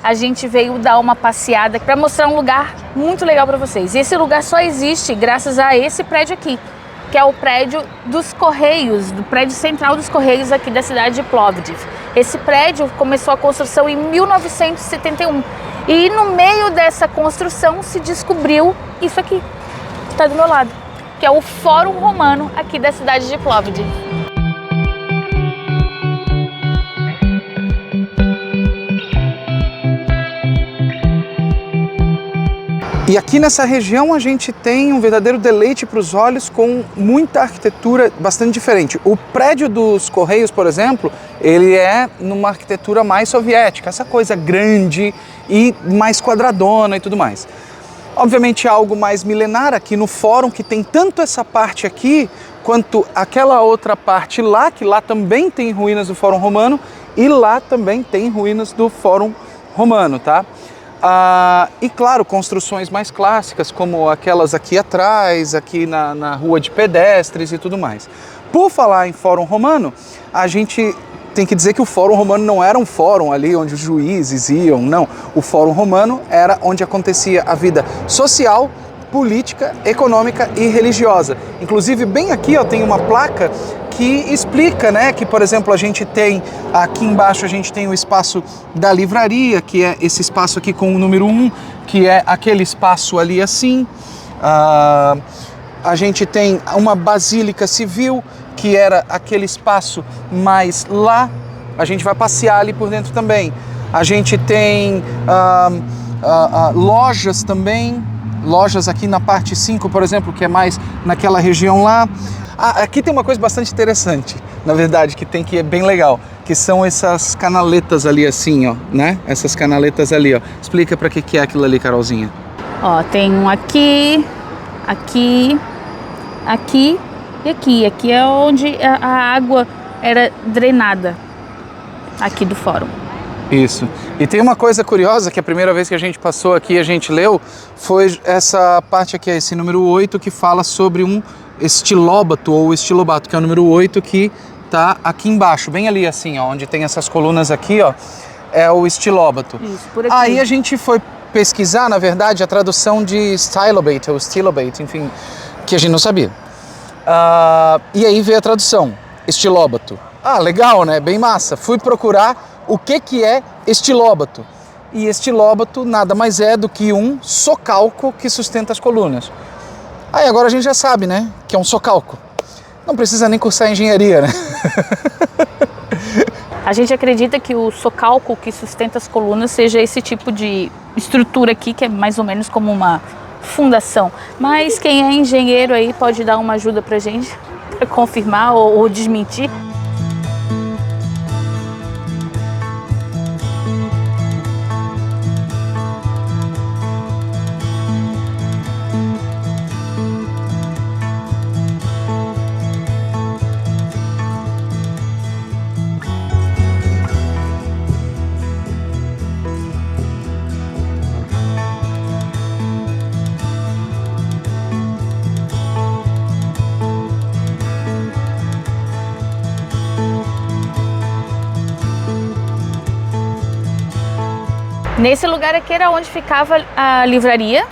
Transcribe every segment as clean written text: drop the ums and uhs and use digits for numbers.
a gente veio dar uma passeada para mostrar um lugar muito legal para vocês. E esse lugar só existe graças a esse prédio aqui, que é o prédio dos Correios, do prédio central dos Correios aqui da cidade de Plovdiv. Esse prédio começou a construção em 1971 e no meio dessa construção se descobriu isso aqui, que está do meu lado, que é o Fórum Romano aqui da cidade de Plovdiv. E aqui nessa região a gente tem um verdadeiro deleite para os olhos com muita arquitetura bastante diferente. O prédio dos Correios, por exemplo, ele é numa arquitetura mais soviética, essa coisa grande e mais quadradona e tudo mais. Obviamente algo mais milenar aqui no Fórum, que tem tanto essa parte aqui, quanto aquela outra parte lá, que lá também tem ruínas do Fórum Romano, e lá também tem ruínas do Fórum Romano, tá? E claro, construções mais clássicas, como aquelas aqui atrás, aqui na rua de pedestres e tudo mais. Por falar em Fórum Romano, a gente tem que dizer que o Fórum Romano não era um fórum ali onde os juízes iam, não. O Fórum Romano era onde acontecia a vida social, política, econômica e religiosa. Inclusive, bem aqui ó, tem uma placa que explica, né, que, por exemplo, a gente tem aqui embaixo, a gente tem o espaço da livraria, que é esse espaço aqui com o número 1, que é aquele espaço ali assim. A gente tem uma basílica civil, que era aquele espaço mais lá. A gente vai passear ali por dentro também. A gente tem lojas também, lojas aqui na parte 5, por exemplo, que é mais naquela região lá. Aqui tem uma coisa bastante interessante, na verdade, que é bem legal, que são essas canaletas ali assim, ó, né? Essas canaletas ali, ó. Explica pra que é aquilo ali, Carolzinha. Ó, tem um aqui, aqui, aqui e aqui. Aqui é onde a água era drenada, aqui do Fórum. Isso. E tem uma coisa curiosa, que a primeira vez que a gente passou aqui, a gente leu, foi essa parte aqui, esse número 8, que fala sobre um estilóbato ou estilobato, que é o número 8 que tá aqui embaixo, bem ali assim, ó, onde tem essas colunas aqui, ó, é o estilóbato. Isso, por aqui. Aí a gente foi pesquisar, na verdade, a tradução de stylobate ou stilobate, enfim, que a gente não sabia. E aí veio a tradução, estilóbato. Legal, né? Bem massa. Fui procurar o que é estilóbato. E estilóbato nada mais é do que um socalco que sustenta as colunas. Aí agora a gente já sabe, né, que é um socalco. Não precisa nem cursar engenharia, né? A gente acredita que o socalco que sustenta as colunas seja esse tipo de estrutura aqui, que é mais ou menos como uma fundação. Mas quem é engenheiro aí pode dar uma ajuda pra gente, para confirmar ou desmentir. Nesse lugar aqui era onde ficava a livraria,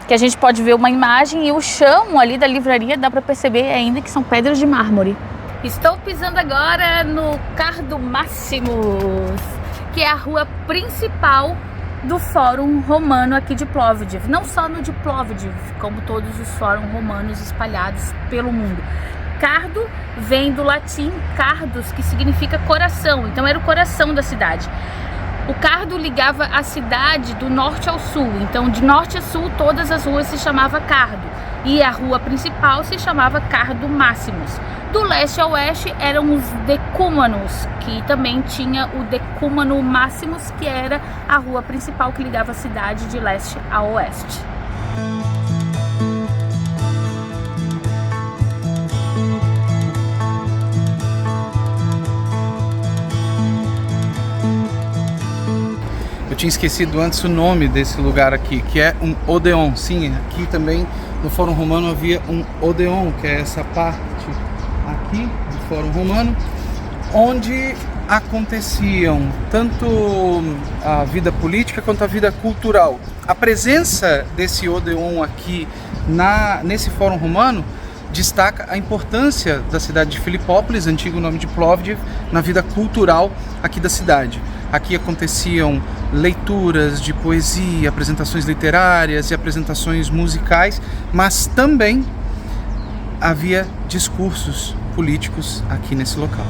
que a gente pode ver uma imagem, e o chão ali da livraria dá para perceber ainda que são pedras de mármore. Estou pisando agora no Cardo Máximos, que é a rua principal do Fórum Romano aqui de Plovdiv. Não só no de Plovdiv, como todos os fóruns romanos espalhados pelo mundo. Cardo vem do latim cardus, que significa coração, então era o coração da cidade. O Cardo ligava a cidade do norte ao sul, então de norte a sul todas as ruas se chamavam Cardo e a rua principal se chamava Cardo Máximos. Do leste ao oeste eram os decúmanos, que também tinha o Decúmano Máximos, que era a rua principal que ligava a cidade de leste a oeste. Eu tinha esquecido antes o nome desse lugar aqui, que é um Odeon. Sim, aqui também no Fórum Romano havia um Odeon, que é essa parte aqui do Fórum Romano, onde aconteciam tanto a vida política quanto a vida cultural. A presença desse Odeon aqui nesse Fórum Romano destaca a importância da cidade de Filipópolis, antigo nome de Plovdiv, na vida cultural aqui da cidade. Aqui aconteciam leituras de poesia, apresentações literárias e apresentações musicais, mas também havia discursos políticos aqui nesse local.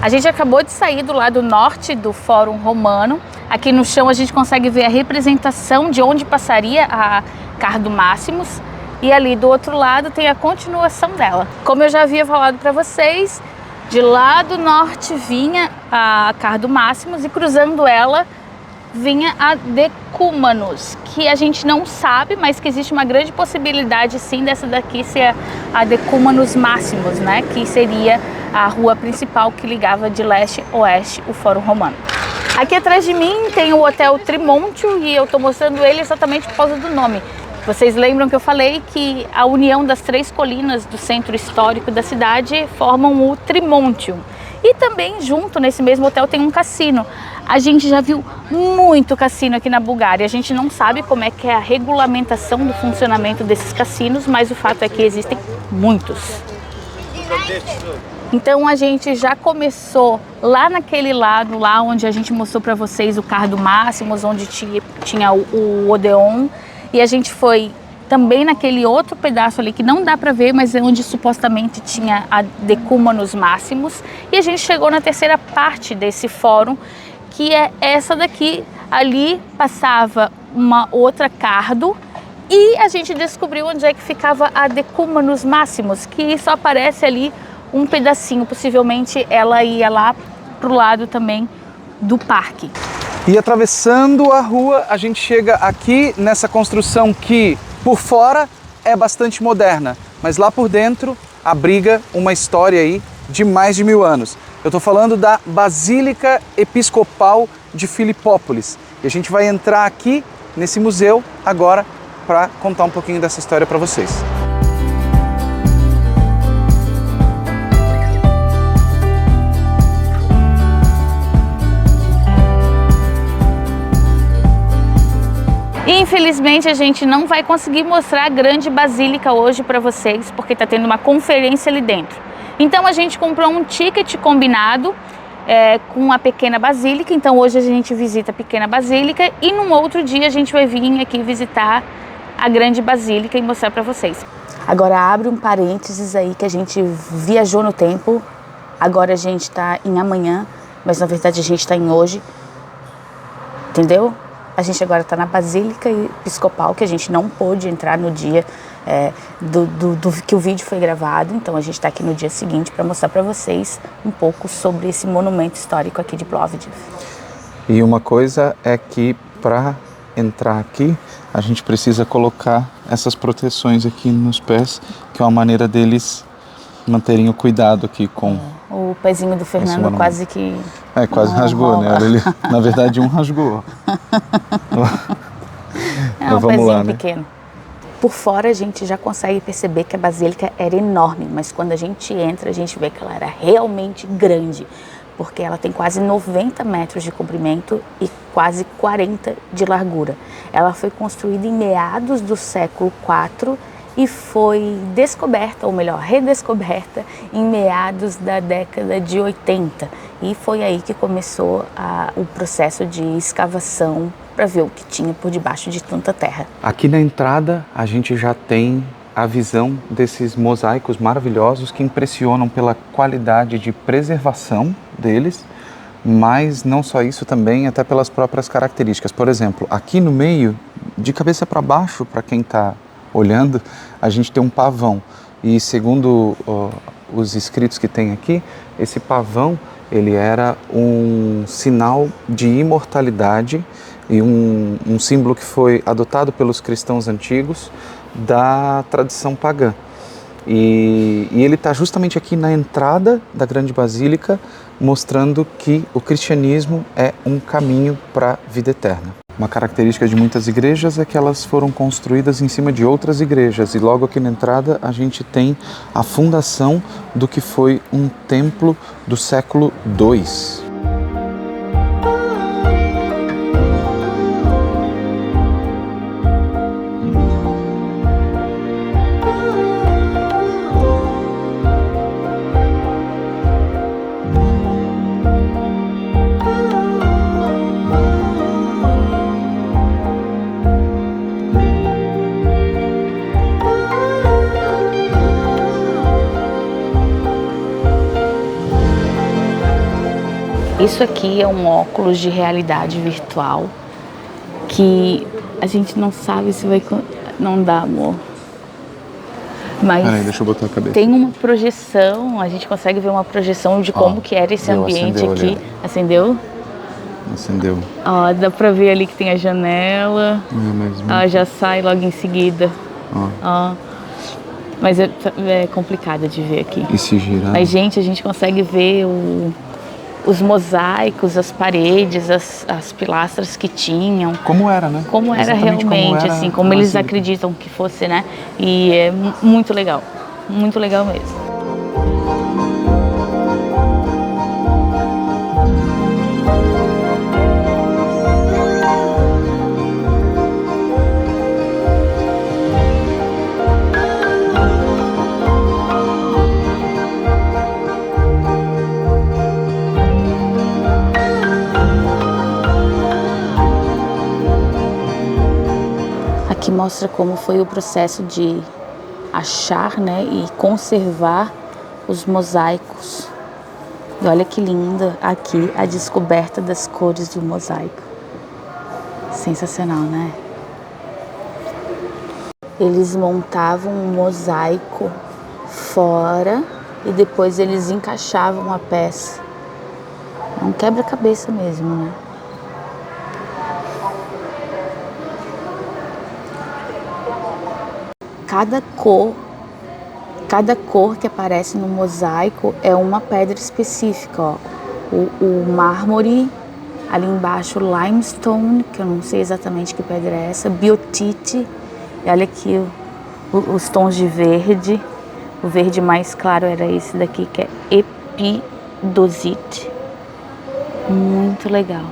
A gente acabou de sair do lado norte do Fórum Romano. Aqui no chão a gente consegue ver a representação de onde passaria a Cardo Maximus. E ali do outro lado tem a continuação dela. Como eu já havia falado para vocês, de lá do norte vinha a Cardo Maximus e cruzando ela vinha a Decumanus, que a gente não sabe, mas que existe uma grande possibilidade sim dessa daqui ser a Decumanus Maximus, né? Que seria a rua principal que ligava de leste a oeste o Fórum Romano. Aqui atrás de mim tem o Hotel Trimontium e eu estou mostrando ele exatamente por causa do nome. Vocês lembram que eu falei que a união das três colinas do centro histórico da cidade formam o Trimontium. E também junto nesse mesmo hotel tem um cassino. A gente já viu muito cassino aqui na Bulgária. A gente não sabe como é que é a regulamentação do funcionamento desses cassinos, mas o fato é que existem muitos. Então a gente já começou lá naquele lado, lá onde a gente mostrou para vocês o Cardo Maximus, onde tinha o Odeon. E a gente foi também naquele outro pedaço ali que não dá para ver, mas é onde supostamente tinha a Decumanus Maximus. E a gente chegou na terceira parte desse fórum, que é essa daqui. Ali passava uma outra Cardo e a gente descobriu onde é que ficava a Decumanus Maximus, que só aparece ali um pedacinho. Possivelmente ela ia lá pro lado também do parque. E atravessando a rua, a gente chega aqui nessa construção que, por fora, é bastante moderna, mas lá por dentro abriga uma história aí de mais de 1000 anos. Eu estou falando da Basílica Episcopal de Filipópolis. E a gente vai entrar aqui nesse museu agora para contar um pouquinho dessa história para vocês. Infelizmente a gente não vai conseguir mostrar a grande basílica hoje para vocês, porque está tendo uma conferência ali dentro. Então a gente comprou um ticket combinado com a pequena basílica. Então hoje a gente visita a pequena basílica e num outro dia a gente vai vir aqui visitar a grande basílica e mostrar para vocês. Agora abre um parênteses aí que a gente viajou no tempo. Agora a gente está em amanhã, mas na verdade a gente está em hoje. Entendeu? A gente agora está na Basílica Episcopal, que a gente não pôde entrar no dia que o vídeo foi gravado. Então a gente está aqui no dia seguinte para mostrar para vocês um pouco sobre esse monumento histórico aqui de Plovdiv. E uma coisa é que para entrar aqui, a gente precisa colocar essas proteções aqui nos pés, que é uma maneira deles manterem o cuidado aqui com... O pezinho do Fernando quase que... quase rasgou, né? Ele, na verdade, um rasgou. É um pezinho lá, né? Pequeno. Por fora a gente já consegue perceber que a basílica era enorme, mas quando a gente entra a gente vê que ela era realmente grande, porque ela tem quase 90 metros de comprimento e quase 40 de largura. Ela foi construída em meados do século IV e foi descoberta, ou melhor, redescoberta, em meados da década de 80. E foi aí que começou o processo de escavação para ver o que tinha por debaixo de tanta terra. Aqui na entrada a gente já tem a visão desses mosaicos maravilhosos que impressionam pela qualidade de preservação deles, mas não só isso também, até pelas próprias características. Por exemplo, aqui no meio, de cabeça para baixo, para quem está olhando, a gente tem um pavão e segundo os escritos que tem aqui, esse pavão ele era um sinal de imortalidade e um símbolo que foi adotado pelos cristãos antigos da tradição pagã. E ele está justamente aqui na entrada da Grande Basílica, mostrando que o cristianismo é um caminho para a vida eterna. Uma característica de muitas igrejas é que elas foram construídas em cima de outras igrejas, e logo aqui na entrada a gente tem a fundação do que foi um templo do século II. Isso aqui é um óculos de realidade virtual que a gente não sabe se vai... Não dá, amor. Mas Peraí, deixa eu botar a cabeça. tem uma projeção, a gente consegue ver uma projeção de como que era esse ambiente aqui. Acendeu? Acendeu. Ó, dá pra ver ali que tem a janela. Ela já sai logo em seguida. Ó. Mas é complicado de ver aqui. E se girar? Mas, gente, a gente consegue ver os mosaicos, as paredes, as pilastras que tinham. Como era, né? Como era exatamente realmente, como era assim, como eles acreditam que fosse, né? E é muito legal mesmo. Aqui mostra como foi o processo de achar, né, e conservar os mosaicos. E olha que linda aqui a descoberta das cores do mosaico. Sensacional, né? Eles montavam um mosaico fora e depois eles encaixavam a peça. É um quebra-cabeça mesmo, né? Cada cor que aparece no mosaico é uma pedra específica, ó. O mármore, ali embaixo, limestone, que eu não sei exatamente que pedra é essa, biotite, e olha aqui os tons de verde. O verde mais claro era esse daqui, que é epidosite. Muito legal.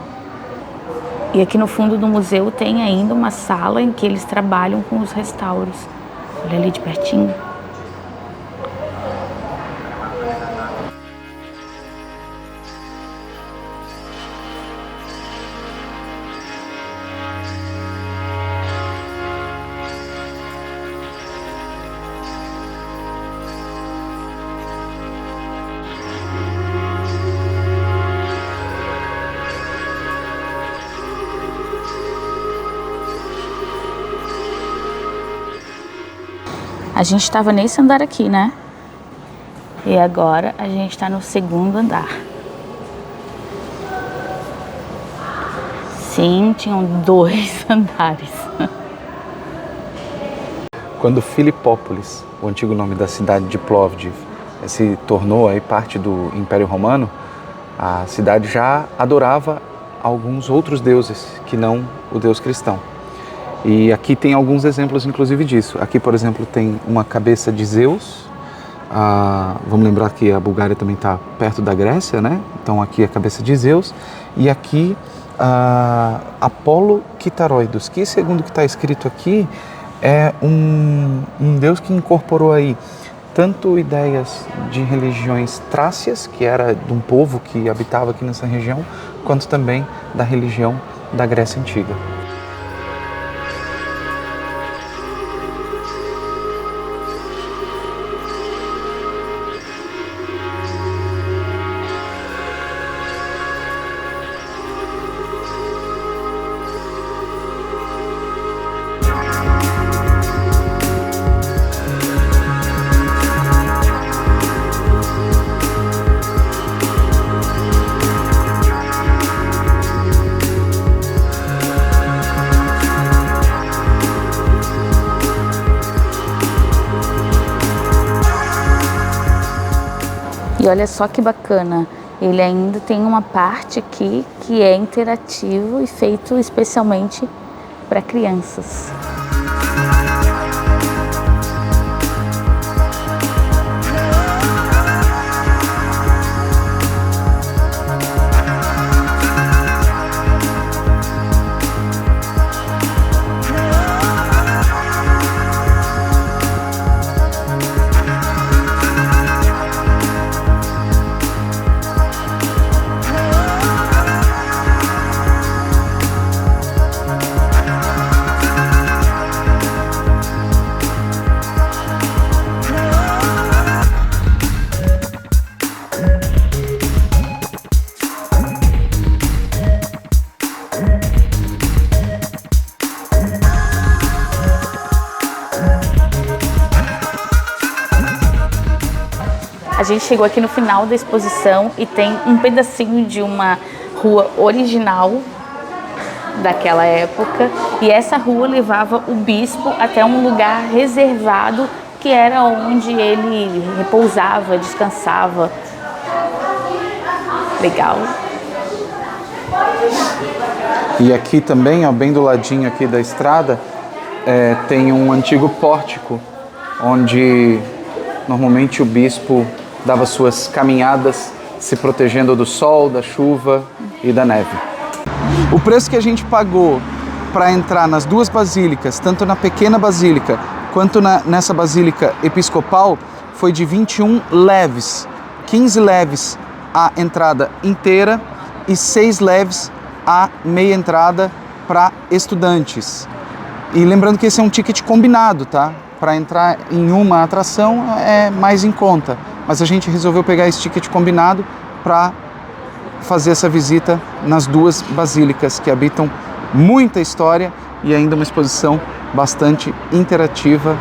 E aqui no fundo do museu tem ainda uma sala em que eles trabalham com os restauros. Olha ali de pertinho. A gente estava nesse andar aqui, né? E agora a gente está no segundo andar. Sim, tinham 2 andares. Quando Filipópolis, o antigo nome da cidade de Plovdiv, se tornou aí parte do Império Romano, a cidade já adorava alguns outros deuses que não o Deus cristão. E aqui tem alguns exemplos, inclusive, disso. Aqui, por exemplo, tem uma cabeça de Zeus. Vamos lembrar que a Bulgária também está perto da Grécia, né? Então aqui a cabeça de Zeus. E aqui Apolo Kitaroidos, que segundo o que está escrito aqui, é um deus que incorporou aí tanto ideias de religiões trácias, que era de um povo que habitava aqui nessa região, quanto também da religião da Grécia Antiga. E olha só que bacana, ele ainda tem uma parte aqui que é interativo e feito especialmente para crianças. A gente chegou aqui no final da exposição e tem um pedacinho de uma rua original daquela época, e essa rua levava o bispo até um lugar reservado que era onde ele repousava, descansava. Legal. E aqui também, ó, bem do ladinho aqui da estrada, tem um antigo pórtico onde normalmente o bispo dava suas caminhadas se protegendo do sol, da chuva e da neve. O preço que a gente pagou para entrar nas duas basílicas, tanto na pequena basílica quanto nessa basílica episcopal, foi de 21 leves, 15 leves a entrada inteira e 6 leves a meia entrada para estudantes. E lembrando que esse é um ticket combinado, tá? Para entrar em uma atração é mais em conta, mas a gente resolveu pegar esse ticket combinado para fazer essa visita nas duas basílicas que habitam muita história e ainda uma exposição bastante interativa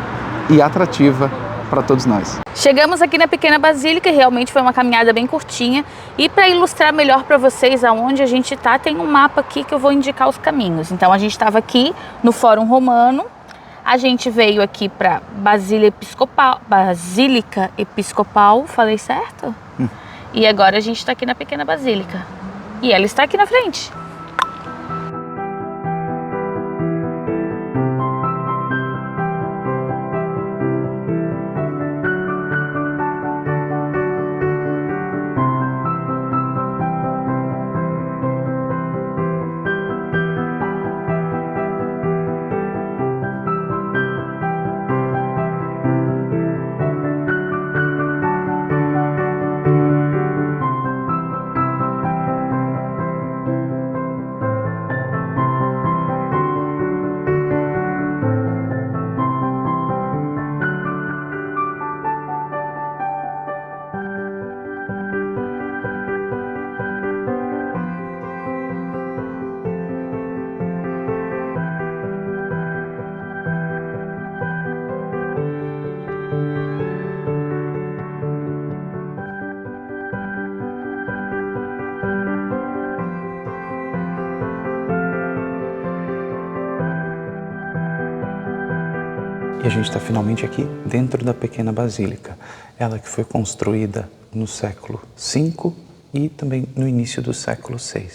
e atrativa para todos nós. Chegamos aqui na pequena basílica, realmente foi uma caminhada bem curtinha, e para ilustrar melhor para vocês aonde a gente está, tem um mapa aqui que eu vou indicar os caminhos. Então a gente estava aqui no Fórum Romano, a gente veio aqui para Basílica Episcopal, falei certo? E agora a gente está aqui na pequena basílica e ela está aqui na frente. E a gente está finalmente aqui dentro da pequena basílica, ela que foi construída no século V e também no início do século VI.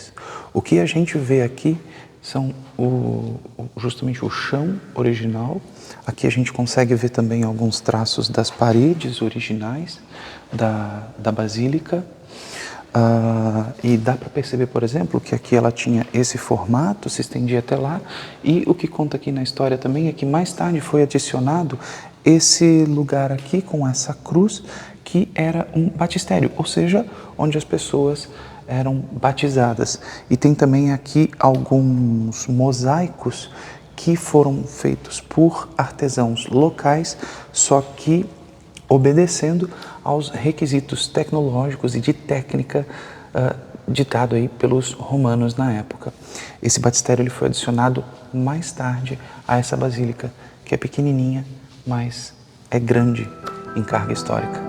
O que a gente vê aqui são justamente o chão original. Aqui a gente consegue ver também alguns traços das paredes originais da basílica. E dá para perceber, por exemplo, que aqui ela tinha esse formato, se estendia até lá, e o que conta aqui na história também é que mais tarde foi adicionado esse lugar aqui com essa cruz, que era um batistério, ou seja, onde as pessoas eram batizadas. E tem também aqui alguns mosaicos que foram feitos por artesãos locais, só que obedecendo aos requisitos tecnológicos e de técnica ditado aí pelos romanos na época. Esse batistério ele foi adicionado mais tarde a essa basílica, que é pequenininha, mas é grande em carga histórica.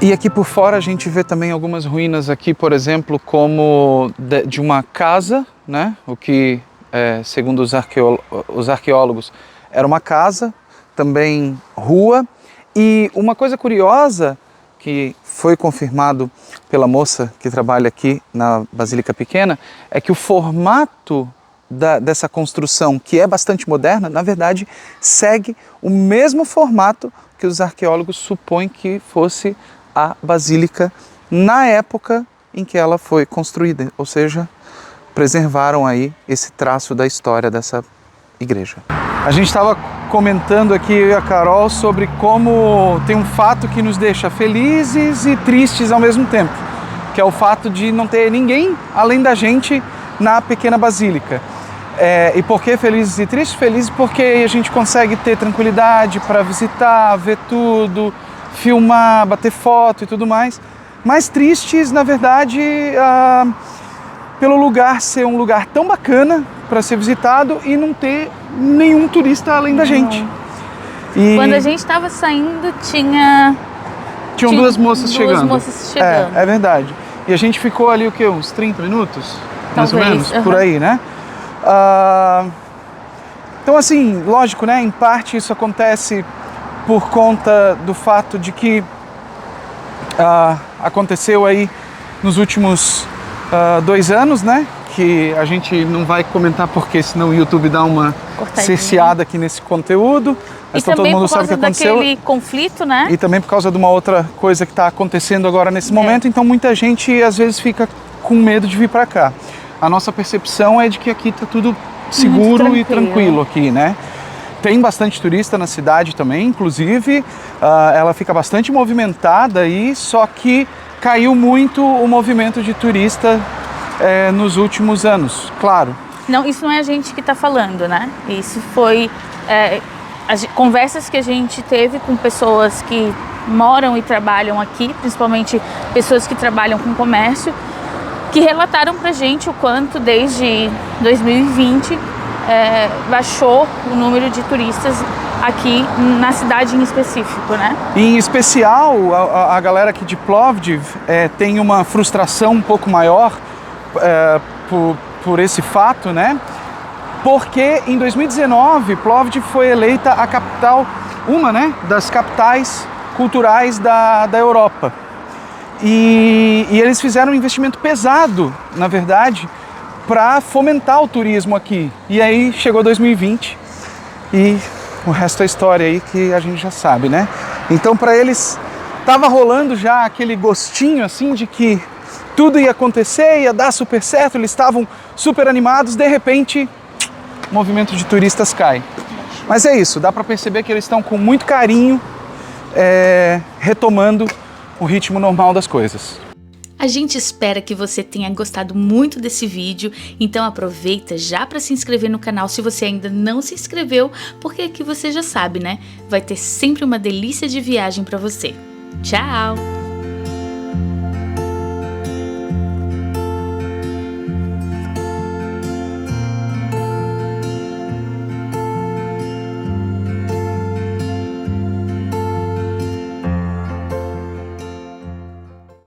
E aqui por fora a gente vê também algumas ruínas aqui, por exemplo, como de uma casa, né? O que, segundo os arqueólogos, era uma casa, também rua. E uma coisa curiosa que foi confirmado pela moça que trabalha aqui na Basílica Pequena é que o formato dessa construção, que é bastante moderna, na verdade segue o mesmo formato que os arqueólogos supõem que fosse a basílica na época em que ela foi construída, ou seja, preservaram aí esse traço da história dessa igreja. A gente estava comentando aqui, eu e a Carol, sobre como tem um fato que nos deixa felizes e tristes ao mesmo tempo, que é o fato de não ter ninguém além da gente na pequena basílica. E por que felizes e tristes? Felizes porque a gente consegue ter tranquilidade para visitar, ver tudo, filmar, bater foto e tudo mais. Mas tristes, na verdade, pelo lugar ser um lugar tão bacana para ser visitado e não ter nenhum turista além da gente. E quando a gente estava saindo, tinham duas moças chegando. Duas moças chegando. É verdade. E a gente ficou ali, o quê? Uns 30 minutos? Talvez. Mais ou menos, por aí, né? Então, assim, lógico, né? Em parte isso acontece por conta do fato de que aconteceu aí nos últimos 2 anos, né? Que a gente não vai comentar porque senão o YouTube dá uma cerceada aqui nesse conteúdo. Mas e também todo mundo por causa sabe o que aconteceu. daquele conflito, né? E também por causa de uma outra coisa que está acontecendo agora nesse momento. Então muita gente às vezes fica com medo de vir para cá. A nossa percepção é de que aqui está tudo seguro e tranquilo aqui, né? Tem bastante turista na cidade também, inclusive ela fica bastante movimentada aí, só que caiu muito o movimento de turista nos últimos anos, claro. Não, isso não é a gente que está falando, né? Isso foi as conversas que a gente teve com pessoas que moram e trabalham aqui, principalmente pessoas que trabalham com comércio, que relataram pra gente o quanto desde 2020 baixou o número de turistas aqui na cidade em específico, né? Em especial, a galera aqui de Plovdiv tem uma frustração um pouco maior por esse fato, né? Porque em 2019, Plovdiv foi eleita a capital, das capitais culturais da Europa. E eles fizeram um investimento pesado, na verdade, para fomentar o turismo aqui. E aí chegou 2020 e o resto é história aí que a gente já sabe, né? Então para eles estava rolando já aquele gostinho assim de que tudo ia acontecer, ia dar super certo, eles estavam super animados, de repente o movimento de turistas cai. Mas é isso, dá para perceber que eles estão com muito carinho retomando o ritmo normal das coisas. A gente espera que você tenha gostado muito desse vídeo, então aproveita já para se inscrever no canal se você ainda não se inscreveu, porque aqui você já sabe, né? Vai ter sempre uma delícia de viagem para você. Tchau!